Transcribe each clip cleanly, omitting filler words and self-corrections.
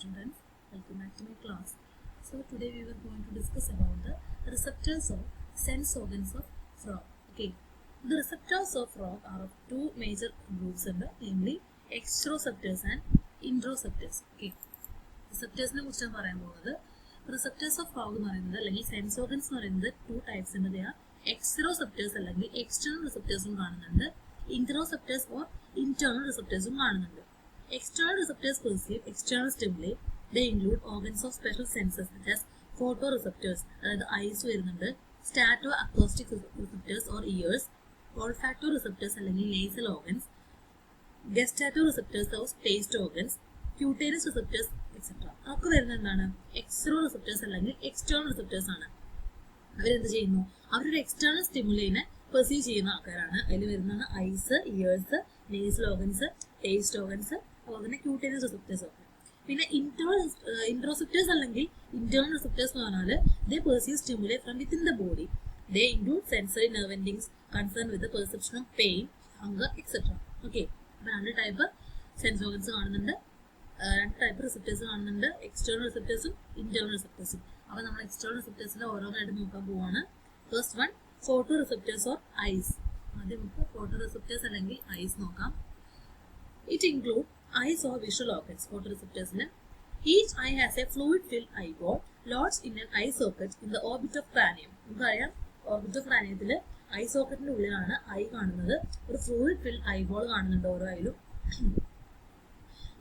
students, welcome back to my class. So today we were going to discuss about the receptors of sense organs of frog. Okay, the receptors of frog are of two major groups, namely exteroceptors and interoceptors. Okay, receptors ne kuricha parayan povunnathu receptors of frog ennu parayunnathu allengil sense organs ennu parayunnathu two types undu. They are exteroceptors allengil external receptors um കാണുന്നുണ്ട്, interoceptors or internal receptors um കാണുന്നുണ്ട്. External receptors perceive external stimuli. They include organs of special senses such as photoreceptors, അതായത് ice വരുന്നുണ്ട്, steato acoustic receptors or ears, olfactoreceptors അല്ലെങ്കിൽ nasal organs, gustatoreceptors or taste organs, cutaneous receptors etc. അതൊക്കെ വരുന്നത് എന്താണ്? exteroceptors അല്ലെങ്കിൽ external receptors ആണ്. അവരെന്ത് ചെയ്യുന്നു? അവരൊരു എക്സ്റ്റേണൽ സ്റ്റിമുലിനെ പെർസീവ് ചെയ്യുന്ന ആൾക്കാരാണ്. അതിൽ വരുന്നതാണ് eyes, ears, nasal organs, taste organs, അതുപോലെ തന്നെ ക്യൂട്ടേനിയസ് റിസെപ്റ്റേഴ്സ് ഒക്കെ. പിന്നെ ഇൻട്രോസെപ്റ്റേഴ്സ് അല്ലെങ്കിൽ ഇന്റേണൽ റിസെപ്റ്റേഴ്സ് എന്ന് പറഞ്ഞാൽ they perceive stimuli from within the body. They include sensory nerve endings concern with perception of pain, hunger etcetera. Okay, അപ്പോൾ രണ്ട് ടൈപ്പ് സെൻസ് ഓർഗൻസ് കാണുന്നുണ്ട്, രണ്ട് ടൈപ്പ് റിസെപ്റ്റേഴ്സ് കാണുന്നുണ്ട്, എക്സ്റ്റേണൽ റിസെപ്റ്റേഴ്സും ഇന്റേണൽ റിസെപ്റ്റേഴ്സും. അപ്പോൾ നമ്മൾ എക്സ്റ്റേണൽ റിസെപ്റ്റേഴ്സിന്റെ ഓരോന്നായിട്ട് നോക്കാൻ പോവാണ്. First one, photo receptors or eyes. ആദ്യം നമുക്ക് ഫോട്ടോ റിസെപ്റ്റേഴ്സ് അല്ലെങ്കിൽ ഐസ് നോക്കാം. It include eyes or visual organs. Photo റിസെപ്റ്റേഴ്സിന് each eye has A fluid filled eyeball lodges in an eye socket in the orbit of cranium. നമുക്കറിയാം, orbit of ക്രാനിയത്തിൽ eye സോക്കറ്റിന്റെ ഉള്ളിലാണ് eye കാണുന്നത്. ഒരു fluid filled eyeball കാണുന്നുണ്ട് ഓരോ ഐയിലും.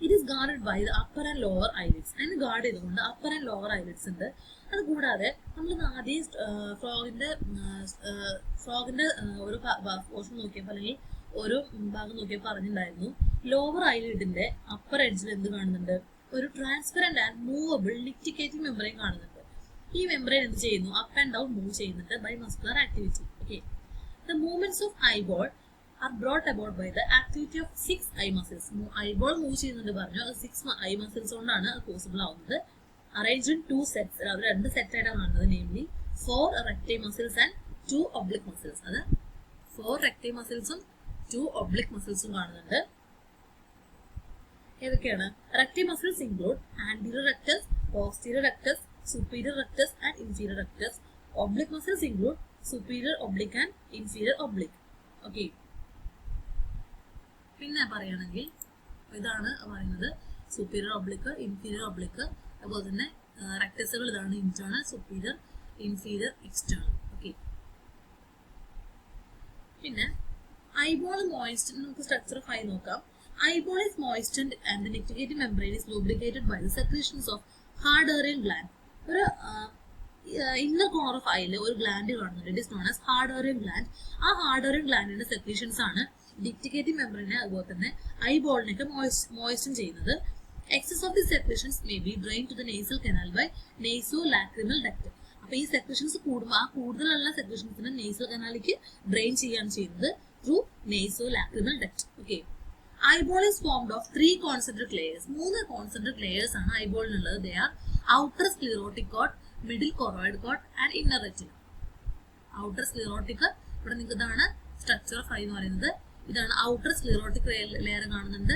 It is guarded by the upper and lower eyelids. അതിന് ഗാർഡ് ചെയ്തുകൊണ്ട് അപ്പർ ആൻഡ് ലോവർ ഐലിഡ്സ് ഉണ്ട്. അത് കൂടാതെ നമ്മൾ ആദ്യം ഫ്രോഗിന്റെ ഒരു പോർഷൻ നോക്കിയപ്പോൾ അല്ലെങ്കിൽ ഓരോ ഭാഗം നോക്കിയപ്പോൾ പറഞ്ഞിട്ടുണ്ടായിരുന്നു, ലോവർ ഐലിഡിന്റെ അപ്പർ എഡ്ജിൽ എന്ത് കാണുന്നുണ്ട്? ഒരു transparent and movable nictitating membrane കാണുന്നുണ്ട്. ഈ മെമ്പറൈൻ എന്ത് ചെയ്യുന്നു? അപ്പ് ആൻഡ് ഡൗൺ മൂവ് ചെയ്യുന്നുണ്ട് by muscular activity. Okay, the movements of eyeball are brought about by the activity of 6 eye muscles. Eyeball move ചെയ്യുന്നുണ്ട് പറഞ്ഞു, അത് 6 eye muscles കൊണ്ടാണ് possible ആവുന്നത്. അറേഞ്ച്ഡ് ഇൻ 2 sets, അവർ 2 സെറ്റ് ആയിട്ടാണ് കാണുന്നത്. Namely 4 recti muscles and 2 oblique muscles. അത് 4 recti muscles-ഉം 2 oblique muscles-ഉം കാണുന്നുണ്ട്. ഏതൊക്കെയാണ്? recti muscles include anterior rectus, posterior rectus, superior rectus and inferior rectus. Oblique muscles include superior oblique and inferior oblique. Okay, പിന്നെ പറയുകയാണെങ്കിൽ ഇതാണ് പറയുന്നത് സുപ്പീരിയർ ഒബ്ലിക്ക്, ഇൻഫീരിയർ ഒബ്ലിക്ക്, അതുപോലെ തന്നെ റെക്ടസുകൾ ഇതാണ് internal, superior, inferior, external. Okay, പിന്നെ ഐബോൾ മോയിസ്റ്റൻ. നമുക്ക് സ്ട്രക്ചർ ഓഫ് ഐ നോക്കാം. Eyeball is moistened and the nictitating membrane is lubricated by the secretions of Harderian gland. ഒരു ഇന്നർ കോർണർ ഓഫ് ഐയിൽ ഒരു ഗ്ലാൻഡ് കാണുന്നുണ്ട്. It is known as Harderian gland. ആ Harderian ഗ്ലാൻഡിന്റെ secretions ആണ് ഡിക്റ്റിക്കേറ്റിംഗ് മെമ്പറിനെ അതുപോലെ തന്നെ ഐബോളിനൊക്കെ മോയിസ്റ്റൻ ചെയ്യുന്നത്. Excess of the secretions may be drain to the nasal canal by nasolacrimal duct. അപ്പൊ ഈ സെക്രീഷൻസ് കൂടുമ്പോൾ ആ കൂടുതലുള്ള സെക്രീഷൻസിനെ നേസൽ കനാലിലേക്ക് ഡ്രെയിൻ ചെയ്യാണ് ചെയ്യുന്നത് through nasolacrimal duct. Okay, eyeball is formed of 3 concentric layers. 3 concentric layers ആണ് ഐബോളിനുള്ളത്. They are outer sclerotic coat, middle choroid coat and inner retina. Outer sclerotic, ഇവിടെ നിങ്ങൾക്ക് ഇതാണ് സ്ട്രക്ചർ ഓഫ് ഐ എന്ന് പറയുന്നത്. ഇതാണ് ഔട്ടർ സ്ക്ലിറോട്ടിക് ലെയർ കാണുന്നുണ്ട്,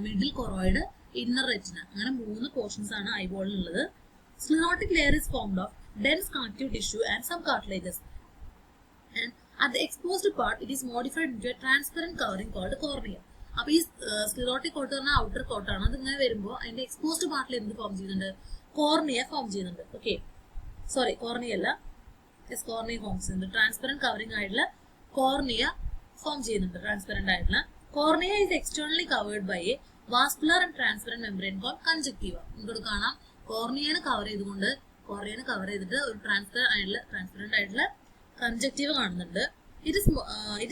middle choroid, inner retina. അങ്ങനെ 3 പോർഷൻസ് ആണ് ഐബോളിനുള്ളത്. Sclerotic layer is formed of dense connective tissue and some cartilages. And at the exposed part it is modified into a transparent covering called cornea. അപ്പൊ ഈ സ്ക്ലിറോട്ടിക് coat പറഞ്ഞാൽ outer കോട്ടാണ്. അതിങ്ങനെ വരുമ്പോൾ അതിന്റെ exposed പാർട്ടിൽ എന്ത് ഫോം ചെയ്യുന്നുണ്ട്? കോർണിയ ഫോം ചെയ്യുന്നുണ്ട്. ഓക്കെ, സോറി, കോർണിയ അല്ല, കോർണിയ ഫോം ചെയ്യുന്നുണ്ട്. ട്രാൻസ്പെറന്റ് കവറിംഗ് ആയിട്ടുള്ള കോർണിയ ഫോം ചെയ്യുന്നുണ്ട്. ട്രാൻസ്പെറന്റ് ആയിട്ടുള്ള cornea is externally covered by a vascular and transparent membrane called conjunctiva. നിങ്ങൾക്ക് കാണാം, കോർണിയനെ കവർ ചെയ്തിട്ട് ഒരു ട്രാൻസ്പെറന്റ് ആയിട്ടുള്ള കൺജക്റ്റീവ കാണുന്നുണ്ട്. It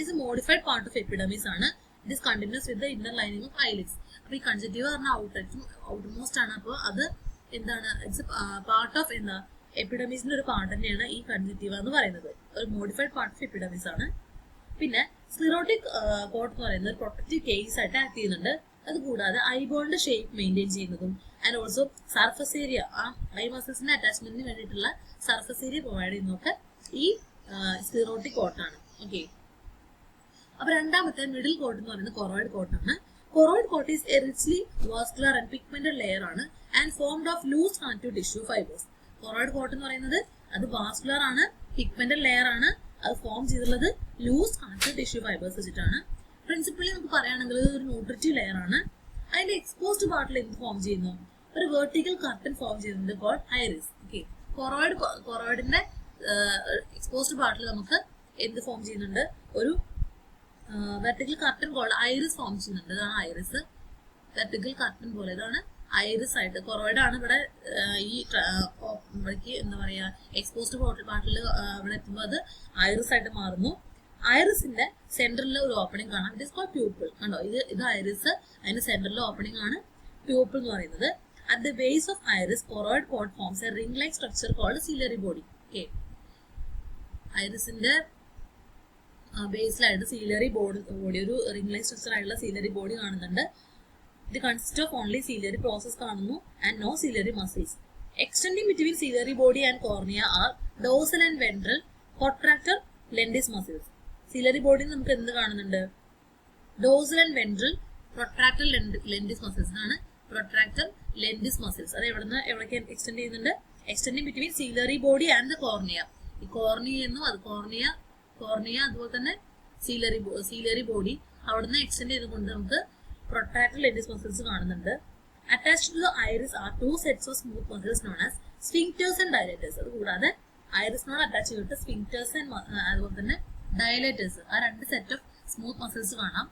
is a modified part of epidermis ആണ്. It is continuous with the inner lining of eyelids. അപ്പൊ ഈ conjunctiva പറഞ്ഞാൽ ഔട്ടർമോസ്റ്റ് ആണ്. അപ്പോൾ അത് എന്താണ്? ഇറ്റ്സ് പാർട്ട് ഓഫ് എന്താ എപ്പിഡമിസിന്റെ ഒരു പാർട്ട് തന്നെയാണ് ഈ കൺജക്റ്റീവ എന്ന് പറയുന്നത്. ഒരു മോഡിഫൈഡ് പാർട്ട് ഓഫ് എപ്പിഡമിസ് ആണ്. പിന്നെ സ്ക്ലിറോട്ടിക് കോട്ട് എന്ന് പറയുന്നത് ഒരു പ്രൊട്ടക്റ്റീവ് കേസ് ആയിട്ട് ആക്ട് ചെയ്യുന്നുണ്ട്. അതുകൂടാതെ ഐബോളിന്റെ ഷേപ്പ് മെയിൻറ്റെയിൻ ചെയ്യുന്നതും ആൻഡ് ഓൾസോ സർഫസ് ഏരിയ, ആ ഐ മസിൽസിന്റെ അറ്റാച്ച്മെന്റിന് വേണ്ടിയിട്ടുള്ള സർഫസ് ഏരിയ പ്രൊവൈഡ് ചെയ്യുന്നതൊക്കെ ഈ സ്ക്ലിറോട്ടിക് കോട്ടാണ്. ഓക്കെ, അപ്പൊ രണ്ടാമത്തെ മിഡിൽ കോട്ട് എന്ന് പറയുന്നത് choroid കോട്ടാണ്. Choroid coat is a richly vascular and pigmented layer ആണ് and formed of loose connective tissue fibers. Choroid coat എന്ന് പറയുന്നത് അത് വാസ്കുലർ ആണ്, പിഗ്മെന്റഡ് ലെയർ ആണ്, അത് ഫോം ചെയ്തിട്ടുള്ളത് ലൂസ് കണക്റ്റീവ് ടിഷ്യൂ ഫൈബേഴ്സ് വെച്ചിട്ടാണ്. പ്രിൻസിപ്പലി നമുക്ക് പറയുകയാണെങ്കിൽ ഒരു ന്യൂട്രിറ്റീവ് ലെയർ ആണ്. അതിന്റെ എക്സ്പോസ്ഡ് പാർട്ടിൽ എന്ത് ഫോം ചെയ്യുന്നു? ഒരു വെർട്ടിക്കൽ കർട്ടൻ ഫോം ചെയ്യുന്നുണ്ട് കോൾഡ് ഐറിസ്. ഓക്കെ, കൊറോയിഡിന്റെ എക്സ്പോസ്ഡ് പാർട്ടിൽ നമുക്ക് എന്ത് ഫോം ചെയ്യുന്നുണ്ട്? ഒരു vertical curtain called iris form ചെയ്യുന്നുണ്ട്. ഇതാണ് ഐറിസ്, വെർട്ടിക്കൽ കർട്ടൻ പോലെ. ഇതാണ് ഐറിസ് ആയിട്ട്. കൊറോയിഡാണ് ഇവിടെ ഈ ഇവിടേക്ക് എന്താ പറയാ എക്സ്പോസ്ഡ് പാർട്ടിൽ ഇവിടെ എത്തുമ്പോൾ അത് ഐറിസ് ആയിട്ട് മാറുന്നു. ഐറിസിന്റെ സെന്ററിൽ ഒരു ഓപ്പണിംഗ് കാണാം. It is called pupil. കണ്ടോ, ഇത് ഐറിസ്, അതിന്റെ സെന്ററിൽ ഓപ്പണിംഗ് ആണ് പ്യൂപ്പിൾ എന്ന് പറയുന്നത്. At the base of iris choroid coat forms a ring like structure called ciliary body. Okay, ഐറിസിന്റെ ബേസിലായിട്ട് സീലറി ബോഡി ഒരു റിംഗ് ലൈക്ക് സ്ട്രക്ചർ ആയിട്ടുള്ള സീലറി ബോഡി കാണുന്നുണ്ട്. ഇത് consist of only ciliary process കാണുന്നു and no ciliary muscles. Extending between ciliary body and cornea are dorsal and ventral protractor lentis muscles. Ciliary ബോഡിയിൽ നമുക്ക് എന്ത് കാണുന്നുണ്ട്? Dorsal and ventral protractor lentis muscles ആണ്. Protractor lentis muscles അത് എവിടേക്ക് extend ചെയ്യുന്നുണ്ട്? Extending between ciliary body and the cornea. ഈ കോർണിയെന്നും അത് കോർണിയ അതുപോലെ തന്നെ സീലറി ബോഡി അവിടുന്ന് എക്സ്റ്റെൻഡ് ചെയ്തുകൊണ്ട് നമുക്ക് പ്രൊട്രാക്ടർ ലെൻഡിസ് മസിൽസ് കാണുന്നുണ്ട്. Attached to the iris are two sets of smooth muscles known as sphincters and dilators. അത് കൂടാതെ ഐറിസിനോട് അറ്റാച്ച് ചെയ്തിട്ട് സ്ഫിങ്ക്റ്റേഴ്സ് അതുപോലെ തന്നെ ഡയലേറ്റേഴ്സ്, ആ രണ്ട് സെറ്റ് ഓഫ് സ്മൂത്ത് മസിൽസ് കാണാം.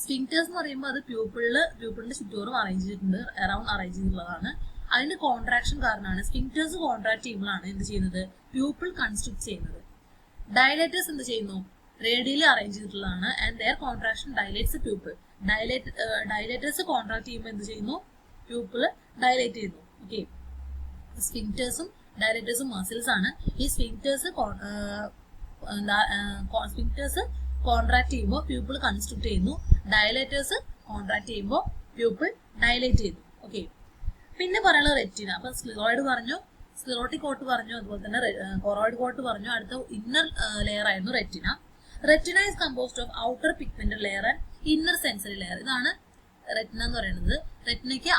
സ്ഫിങ്ക്റ്റേഴ്സ് എന്ന് പറയുമ്പോൾ അത് പ്യൂപ്പിളിന്റെ ചുറ്റോറും അറേഞ്ച് ചെയ്തിട്ടുണ്ട്, അറൌണ്ട് അറേഞ്ച് ചെയ്തിട്ടുള്ളതാണ്. അതിന്റെ കോൺട്രാക്ഷൻ കാരണമാണ്. സ്ഫിങ്ക്റ്റേഴ്സ് കോൺട്രാക്ട് ചെയ്യുമ്പോഴാണ് എന്ത് ചെയ്യുന്നത്? പ്യൂപ്പിൾ കൺസ്ട്രിക്ട് ചെയ്യുന്നത്. ഡയലേറ്റേഴ്സ് എന്ത് ചെയ്യുന്നു? റേഡിയലി അറേഞ്ച് ചെയ്തിട്ടുള്ളതാണ്. And their contraction dilates pupil. Dilators contract ചെയ്യുമ്പോൾ എന്ത് ചെയ്യുന്നു? പ്യൂപ്പിൾ ഡയലേറ്റ് ചെയ്യുന്നു. ഓക്കെ, സ്ഫിങ്ക്റ്റേഴ്സും ഡയലേറ്റേഴ്സും മസിൽസ് ആണ്. ഈ സ്ഫിങ്ക്റ്റേഴ്സ് കോൺട്രാക്ട് ചെയ്യുമ്പോൾ പ്യൂപ്പിൾ കൺസ്ട്രിക്ട് ചെയ്യുന്നു. ഡയലേറ്റേഴ്സ് കോൺട്രാക്ട് ചെയ്യുമ്പോൾ പ്യൂപ്പിൾ ഡയലേറ്റ് ചെയ്യുന്നു. ഓക്കെ, പിന്നെ പറയാനുള്ള റെറ്റിന. അപ്പൊ സ്ക്ലിറോയിഡ് പറഞ്ഞു, സ്ക്ലിറോട്ടിക് കോട്ട് പറഞ്ഞു, അതുപോലെ തന്നെ കൊറോയിഡ് കോട്ട് പറഞ്ഞു. അടുത്ത ഇന്നർ ലെയർ ആയിരുന്നു retina. Retina is composed of outer pigmented layer and inner sensory layer. ഇതാണ് റെറ്റിന എന്ന് പറയുന്നത്. റെറ്റിനയ്ക്ക്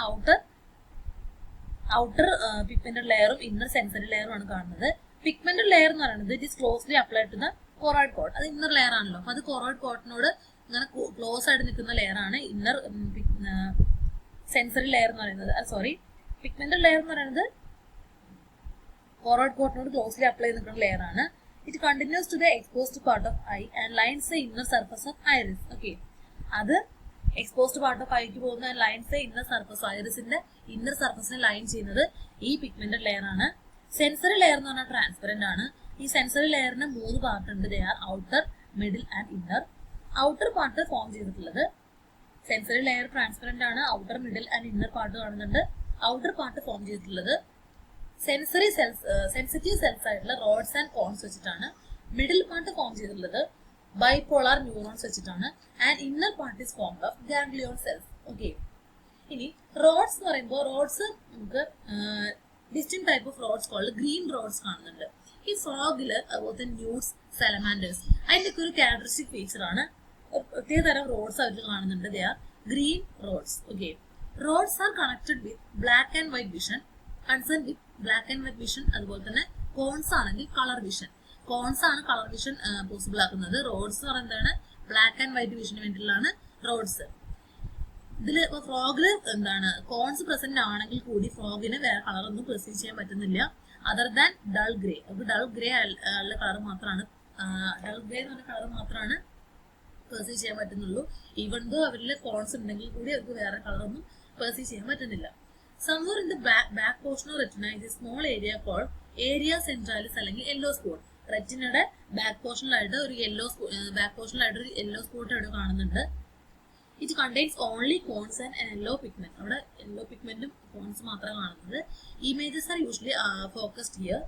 ഔട്ടർ പിഗ്മെന്റഡ് ലെയറും ഇന്നർ സെൻസറി ലെയറും ആണ് കാണുന്നത്. പിഗ്മെന്റഡ് ലെയർ എന്ന് പറയുന്നത് it is closely applied to the choroid coat. അത് ഇന്നർ ലെയർ ആണല്ലോ. അപ്പൊ അത് കൊറോയിഡ് കോട്ടിനോട് ഇങ്ങനെ ക്ലോസ് ആയിട്ട് നിൽക്കുന്ന ലെയർ ആണ് ഇന്നർ സെൻസറി ലെയർ എന്ന് പറയുന്നത്. സോറി, പിഗ്മെന്റഡ് ലെയർ എന്ന് പറയുന്നത് കൊറോയിഡ് കോട്ടിനോട് ക്ലോസ്ലി അപ്ലൈ ചെയ്ത് നിൽക്കുന്ന ലെയർ ആണ്. It continues to the exposed part of eye and lines the inner surface of iris. Okay, അത് എക്സ്പോസ്ഡ് പാർട്ട് ഓഫ് ഐക്ക് പോകുന്ന ലൈൻസ് ഇന്നർ സർഫസ്, ഐറിസിന്റെ ഇന്നർ സർഫസിനെ ലൈൻ ചെയ്യുന്നത് ഈ പിഗ്മെന്റഡ് ലെയർ ആണ്. സെൻസറി ലെയർ എന്ന് പറഞ്ഞാൽ ട്രാൻസ്പെറന്റ് ആണ്. ഈ സെൻസറി ലെയറിന് 3 പാർട്ട് ഉണ്ട്. They are outer, middle and inner. Outer part form ചെയ്തിട്ടുള്ളത് സെൻസറി ലെയർ ട്രാൻസ്പെറന്റ് ആണ്. Outer, middle and inner part കാണുന്നുണ്ട്. ഔട്ടർ പാർട്ട് ഫോം ചെയ്തിട്ടുള്ളത് സെൻസിറ്റീവ് സെൽസ് ആയിട്ടുള്ള റോഡ്സ് ആൻഡ് കോൺസ് വെച്ചിട്ടാണ്. മിഡിൽ പാർട്ട് ഫോം ചെയ്തിട്ടുള്ളത് ബൈപോളാർ ന്യൂറോൺസ് വെച്ചിട്ടാണ്. And inner part is formed of ganglion cells. Okay, ഇനി rods എന്ന് പറയുമ്പോൾ റോഡ്സ് നമുക്ക് distinct type of rods called green rods കാണുന്നുണ്ട്. ഈ ഫ്രോഗില് അതുപോലെ ന്യൂസ്, സാലമാൻഡേഴ്സ് അതിന്റെ ഒക്കെ ഒരു ക്യാരക്ടറിസ്റ്റിക് ഫീച്ചർ ആണ്. പ്രത്യേക തരം റോഡ്സ് അവർ കാണുന്നുണ്ട്. They are green rods. Okay, rods are connected with black and white vision, concern with black and white vision. അതുപോലെ തന്നെ കോൺസ് ആണെങ്കിൽ കളർ വിഷൻ. കോൺസ് ആണ് കളർ വിഷൻ പോസിബിൾ ആക്കുന്നത്. റോഡ്സ് എന്ന് പറയുന്നതാണ് ബ്ലാക്ക് ആൻഡ് വൈറ്റ് വിഷന് വേണ്ടിയിട്ടുള്ളതാണ് റോഡ്സ്. ഇതില് ഫ്രോഗില് എന്താണ് കോൺസ് പ്രസന്റ് ആണെങ്കിൽ കൂടി ഫ്രോഗിന് വേറെ കളർ ഒന്നും പെർസീവ് ചെയ്യാൻ പറ്റുന്നില്ല അതർ ദാൻ ഡൾ ഗ്രേ. അപ്പൊ ഡൾ ഗ്രേ ഉള്ള കളർ മാത്രമാണ് പെർസീവ് ചെയ്യാൻ പറ്റുന്നുള്ളൂ. ഈവൻ ദോ അവരിൽ കോൺസ് ഉണ്ടെങ്കിൽ കൂടി അവർക്ക് വേറെ കളർ ഒന്നും പെർസീവ് ചെയ്യാൻ പറ്റുന്നില്ല. Somewhere in the back portion of retina is a small area called area centralis അല്ലെങ്കിൽ യെല്ലോ സ്പോട്ട്. റെറ്റിനയുടെ ബാക്ക് പോർഷനിലായിട്ട് ഒരു യെല്ലോ സ്പോട്ട് ഇവിടെ കാണുന്നുണ്ട്. It contains only cones and yellow pigment. അവിടെ യെല്ലോ പിഗ്മെന്റും കോൺസ് മാത്രമാണ് കാണുന്നത്. Images are usually focused here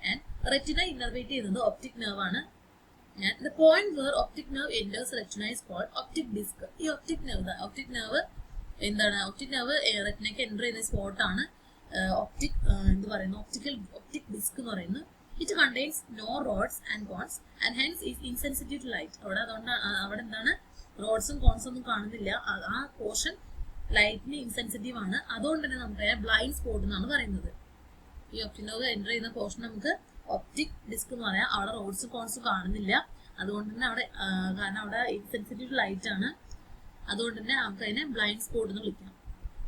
and retina innervate ചെയ്യുന്നത് ഒപ്റ്റിക് നെർവ് ആണ്. The point where optic nerve enters retina is called optic disc. ഈ optic nerve എന്താണ്? optic nerve റെറ്റിനയ്ക്ക് enter ചെയ്യുന്ന spot ആണ് optic disc എന്ന് പറയുന്നത്. It contains no rods and cones and hence is insensitive to light. അവിടെ എന്താണ് റോഡ്സും കോൺസും ഒന്നും കാണുന്നില്ല. ആ പോർഷൻ ലൈറ്റിന് ഇൻസെൻസിറ്റീവ് ആണ്. അതുകൊണ്ട് തന്നെ നമുക്ക് ബ്ലൈൻഡ് സ്പോട്ട് എന്നാണ് പറയുന്നത്. ഈ ഒപ്റ്റിക് നെർവ് എൻ്റർ ചെയ്യുന്ന പോർഷൻ നമുക്ക് ഒപ്റ്റിക് ഡിസ്ക് എന്ന് പറയാം. അവിടെ റോഡ്സും കോൺസും കാണുന്നില്ല. അതുകൊണ്ട് തന്നെ അവിടെ കാരണം അവിടെ ഇൻസെൻസിറ്റീവ് ലൈറ്റ് ആണ്. അതുകൊണ്ട് തന്നെ നമുക്ക് അതിനെ ബ്ലൈൻഡ് സ്പോട്ട് എന്ന് വിളിക്കാം.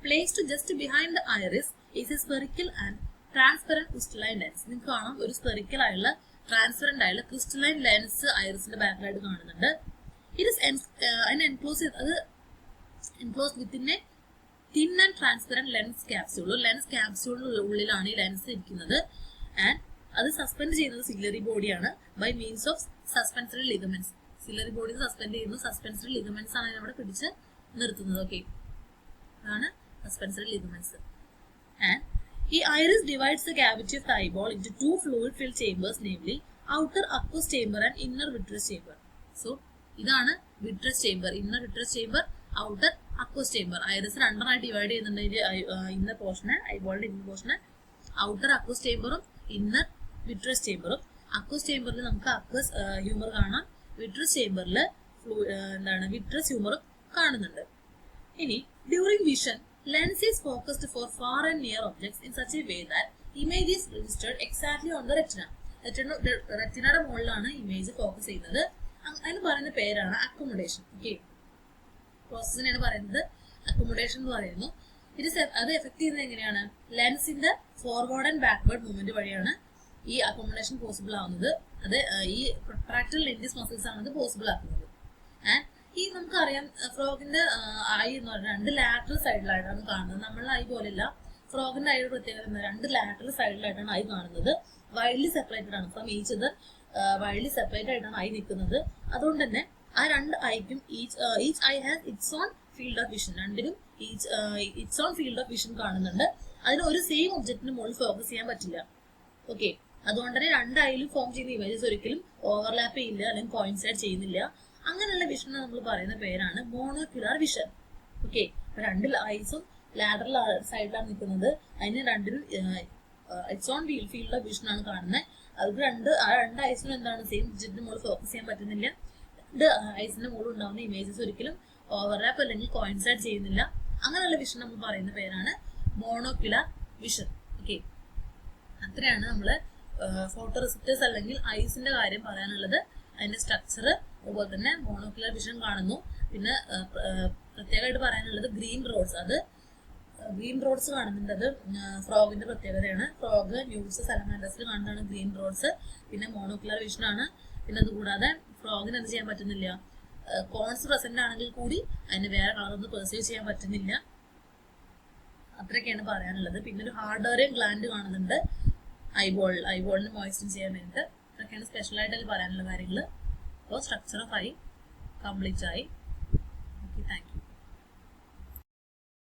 Placed just behind the iris is A spherical and transparent crystalline lens. നിങ്ങൾക്ക് കാണാം ഒരു സ്പെറിക്കൽ ആയുള്ള ട്രാൻസ്പെറന്റ് ആയുള്ള ക്രിസ്റ്റലൈൻ ലെൻസ് ഐറിസിന്റെ ബാക്കിലായിട്ട് കാണുന്നുണ്ട്. It is enclosed within a thin and transparent lens capsule. Lens ക്യാപ്സ്യൂളിന്റെ ഉള്ളിലാണ് ഈ ലെൻസ് ഇരിക്കുന്നത്. ആൻഡ് അത് സസ്പെൻഡ് ചെയ്യുന്നത് സിലിയറി ബോഡിയാണ് by means of suspensory ligaments. Ciliary body suspend ചെയ്യുന്നു. സസ്പെൻസറി ലിഗമെന്റ്സ് ആണ് അവിടെ പിടിച്ച് നിർത്തുന്നത്. ഓക്കെ, അതാണ് സസ്പെൻസറി ലിഗമെന്റ്സ്. ആൻഡ് ഈ iris divides the cavity of the eyeball into two fluid filled chambers, namely outer aqueous chamber and inner vitreous chamber. So ഇതാണ് vitreous chamber, inner vitreous chamber, outer aqueous chamber. Iris രണ്ടെണ്ണമായി divide ചെയ്യുന്നുണ്ട്. Inner പോർഷന്, ഐബോളിന്റെ inner പോർഷന് outer aqueous ചേമ്പറും inner vitreous ചേമ്പറും. Aqueous ചേമ്പറിൽ നമുക്ക് aqueous humour കാണാം. Vitreous ചേമ്പറിൽ എന്താണ് വിട്രസ് ഹ്യൂമറും കാണുന്നുണ്ട്. ഇനി during vision lens is focused for far and near objects in such a way that image is registered exactly on the retina. റെറ്റിനയുടെ മുകളിലാണ് image focus ചെയ്യുന്നത്. അതിന് പറയുന്ന പേരാണ് അക്കോമഡേഷൻ. ഓക്കെ, പ്രോസസ്സിനെയാണ് പറയുന്നത് അക്കോമഡേഷൻ എന്ന് പറയുന്നു. അത് എഫക്ട് ചെയ്യുന്നത് എങ്ങനെയാണ്? ലെൻസിന്റെ ഫോർവേഡ് ആൻഡ് ബാക്ക്വേർഡ് മൂവ്മെന്റ് വഴിയാണ് ഈ അക്കോമഡേഷൻ പോസിബിൾ ആവുന്നത്. അത് ഈ പ്രൊട്രാക്ടർ ലെൻറ്റിസ് മസിൽസ് ആണ് ഇത് പോസിബിൾ ആക്കുന്നത്. ആൻഡ് ഈ നമുക്കറിയാം ഫ്രോഗിന്റെ ഐ എന്ന് പറഞ്ഞാൽ രണ്ട് ലാറ്ററൽ സൈഡിലായിട്ടാണ് കാണുന്നത്. നമ്മളുടെ ഐ പോലെയല്ല. ഫ്രോഗിന്റെ ഐയുടെ പ്രത്യേകത രണ്ട് ലാറ്ററൽ സൈഡിലായിട്ടാണ് ഐ കാണുന്നത്. വൈഡ്ലി സെപ്പറേറ്റഡ് ആണ്. From each other widely separated ആയിട്ടാണ് ഐ നിൽക്കുന്നത്. അതുകൊണ്ട് തന്നെ ആ രണ്ട് ഐക്കും each eye has its own field of vision. രണ്ടിനും its own field of vision കാണുന്നുണ്ട്. അതിന് ഒരു സെയിം ഒബ്ജക്റ്റിന് മുകളിൽ ഫോക്കസ് ചെയ്യാൻ പറ്റില്ല. ഓക്കെ, അതുകൊണ്ട് തന്നെ രണ്ട് ഐയിലും ഫോം ചെയ്യുന്ന ഇമേജസ് ഒരിക്കലും ഓവർലാപ്പ് ചെയ്യില്ല അല്ലെങ്കിൽ കോയിൻസൈഡ് ചെയ്യുന്നില്ല. അങ്ങനെയുള്ള വിഷൻ നമ്മൾ പറയുന്ന പേരാണ് മോണോക്യുലർ വിഷൻ. ഓക്കെ, രണ്ട് ഐസും ലാറ്ററൽ സൈഡിലാണ് നിൽക്കുന്നത്. അതിന് രണ്ടിനും its own field of vision ആണ് കാണുന്നത്. അത് രണ്ട് ഐസിനും എന്താണ് സെയിം ഒബ്ജക്റ്റിന് മുകളിൽ ഫോക്കസ് ചെയ്യാൻ പറ്റുന്നില്ല. രണ്ട് ഐസിന്റെ മുകളിൽ ഉണ്ടാവുന്ന ഇമേജസ് ഒരിക്കലും ഓവർലാപ്പ് അല്ലെങ്കിൽ കോയിൻസൈഡ് ചെയ്യുന്നില്ല. അങ്ങനെയുള്ള വിഷൻ നമ്മൾ പറയുന്ന പേരാണ് മോണോക്യുലർ വിഷൻ. ഓക്കെ, അത്രയാണ് നമ്മള് ഫോട്ടോ റിസപ്റ്റേഴ്സ് അല്ലെങ്കിൽ ഐസിന്റെ കാര്യം പറയാനുള്ളത്. അതിന്റെ സ്ട്രക്ചർ, അതുപോലെ തന്നെ മോണോക്യുലർ വിഷൻ കാണുന്നു. പിന്നെ പ്രത്യേകമായിട്ട് പറയാനുള്ളത് ഗ്രീൻ റോഡ്സ്. അത് ഗ്രീൻ റോഡ്സ് കാണുന്നുണ്ട്. അത് ഫ്രോഗിന്റെ പ്രത്യേകതയാണ്. ഫ്രോഗ്, ന്യൂസ്, സലമാൻഡേഴ്സിൽ കാണുന്നതാണ് ഗ്രീൻ റോഡ്സ്. പിന്നെ മോണോക്യുലർ വിഷൻ ആണ്. പിന്നെ അതുകൂടാതെ ഫ്രോഗിന് എന്ത് ചെയ്യാൻ പറ്റുന്നില്ല, കോൺസ് പ്രസന്റ് ആണെങ്കിൽ കൂടി അതിന് വേറെ കളറൊന്നും പെർസീവ് ചെയ്യാൻ പറ്റുന്നില്ല. അത്രയൊക്കെയാണ് പറയാനുള്ളത്. പിന്നെ ഒരു ഹാർഡേറിയൻ ഗ്ലാൻഡ് കാണുന്നുണ്ട് ഐബോളിന് മോയിസ്റ്റൻ ചെയ്യാൻ വേണ്ടിയിട്ട്. അതൊക്കെയാണ് സ്പെഷ്യലായിട്ട് അതിൽ പറയാനുള്ള കാര്യങ്ങൾ. അപ്പോൾ സ്ട്രക്ചർ ഓഫ് ഐ കംപ്ലീറ്റ് ആയി.